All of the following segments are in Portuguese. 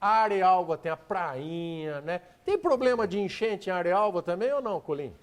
A Arealva tem a prainha, né? Tem problema de enchente em Arealva também ou não, Colim?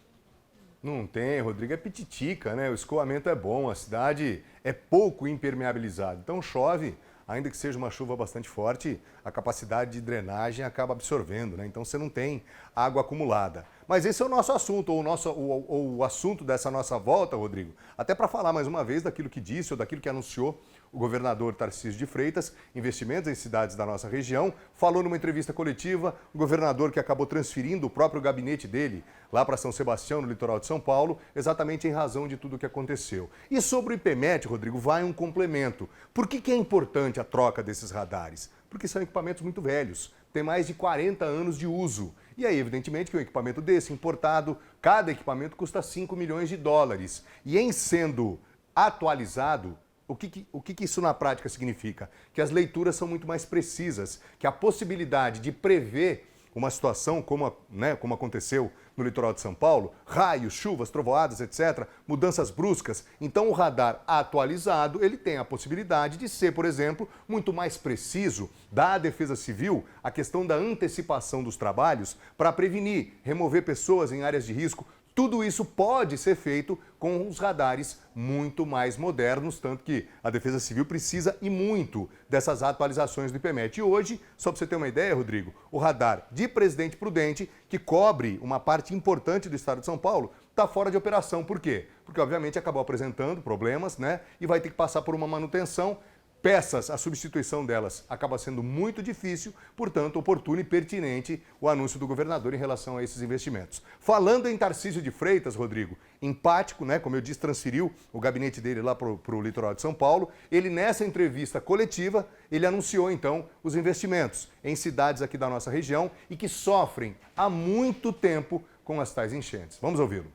Não tem, Rodrigo, é pititica, né? O escoamento é bom, a cidade é pouco impermeabilizada. Então chove, ainda que seja uma chuva bastante forte, a capacidade de drenagem acaba absorvendo, né? Então você não tem água acumulada. Mas esse é o nosso assunto, ou o assunto dessa nossa volta, Rodrigo. Até para falar mais uma vez daquilo que disse ou daquilo que anunciou o governador Tarcísio de Freitas, investimentos em cidades da nossa região, falou numa entrevista coletiva, o governador que acabou transferindo o próprio gabinete dele lá para São Sebastião, no litoral de São Paulo, exatamente em razão de tudo o que aconteceu. E sobre o IPMET, Rodrigo, vai um complemento. Por que é importante a troca desses radares? Porque são equipamentos muito velhos, têm mais de 40 anos de uso. E aí, evidentemente, que um equipamento desse, importado, cada equipamento custa 5 milhões de dólares. E em sendo atualizado, o que isso na prática significa? Que as leituras são muito mais precisas, que a possibilidade de prever uma situação como aconteceu no litoral de São Paulo, raios, chuvas, trovoadas, etc., mudanças bruscas. Então o radar atualizado, ele tem a possibilidade de ser, por exemplo, muito mais preciso, dar à Defesa Civil a questão da antecipação dos trabalhos para prevenir, remover pessoas em áreas de risco. Tudo isso pode ser feito com os radares muito mais modernos, tanto que a Defesa Civil precisa e muito dessas atualizações do IPMET. E hoje, só para você ter uma ideia, Rodrigo, o radar de Presidente Prudente, que cobre uma parte importante do estado de São Paulo, está fora de operação. Por quê? Porque, obviamente, acabou apresentando problemas, né? E vai ter que passar por uma manutenção. Peças, a substituição delas acaba sendo muito difícil, portanto, oportuno e pertinente o anúncio do governador em relação a esses investimentos. Falando em Tarcísio de Freitas, Rodrigo, empático, né? Como eu disse, transferiu o gabinete dele lá para o litoral de São Paulo. Ele, nessa entrevista coletiva, ele anunciou, então, os investimentos em cidades aqui da nossa região e que sofrem há muito tempo com as tais enchentes. Vamos ouvi-lo.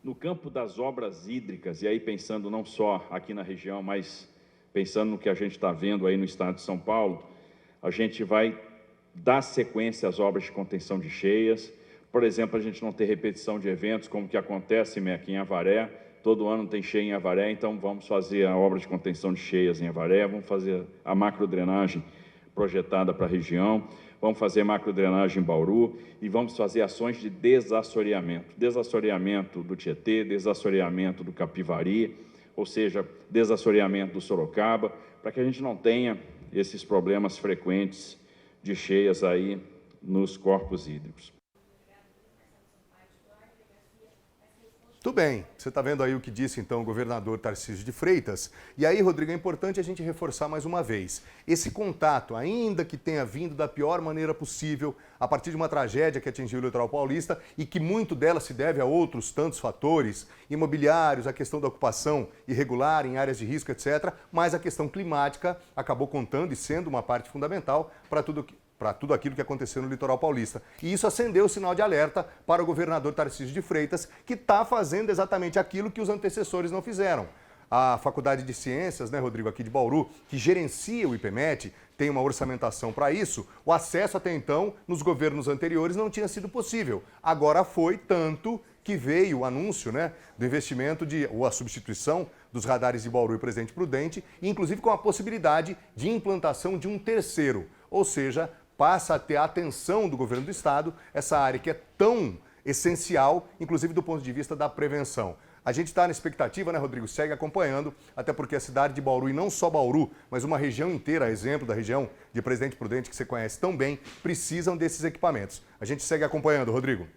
No campo das obras hídricas, e aí pensando não só aqui na região, mas pensando no que a gente está vendo aí no estado de São Paulo, a gente vai dar sequência às obras de contenção de cheias. Por exemplo, a gente não ter repetição de eventos, como que acontece aqui em Avaré. Todo ano tem cheia em Avaré, então vamos fazer a obra de contenção de cheias em Avaré, vamos fazer a macrodrenagem projetada para a região, vamos fazer macrodrenagem em Bauru e vamos fazer ações de desassoreamento. Desassoreamento do Tietê, desassoreamento do Capivari, ou seja, desassoreamento do Sorocaba, para que a gente não tenha esses problemas frequentes de cheias aí nos corpos hídricos. Tudo bem, você está vendo aí o que disse então o governador Tarcísio de Freitas. E aí, Rodrigo, é importante a gente reforçar mais uma vez. Esse contato, ainda que tenha vindo da pior maneira possível, a partir de uma tragédia que atingiu o litoral paulista e que muito dela se deve a outros tantos fatores, imobiliários, a questão da ocupação irregular em áreas de risco, etc., mas a questão climática acabou contando e sendo uma parte fundamental para tudo aquilo que aconteceu no litoral paulista. E isso acendeu o sinal de alerta para o governador Tarcísio de Freitas, que está fazendo exatamente aquilo que os antecessores não fizeram. A Faculdade de Ciências, né, Rodrigo, aqui de Bauru, que gerencia o IPMET, tem uma orçamentação para isso. O acesso até então, nos governos anteriores, não tinha sido possível. Agora foi, tanto que veio o anúncio, né, do investimento ou a substituição dos radares de Bauru e Presidente Prudente, inclusive com a possibilidade de implantação de um terceiro, ou seja, passa a ter a atenção do governo do estado, essa área que é tão essencial, inclusive do ponto de vista da prevenção. A gente está na expectativa, né, Rodrigo? Segue acompanhando, até porque a cidade de Bauru, e não só Bauru, mas uma região inteira, exemplo da região de Presidente Prudente, que você conhece tão bem, precisam desses equipamentos. A gente segue acompanhando, Rodrigo.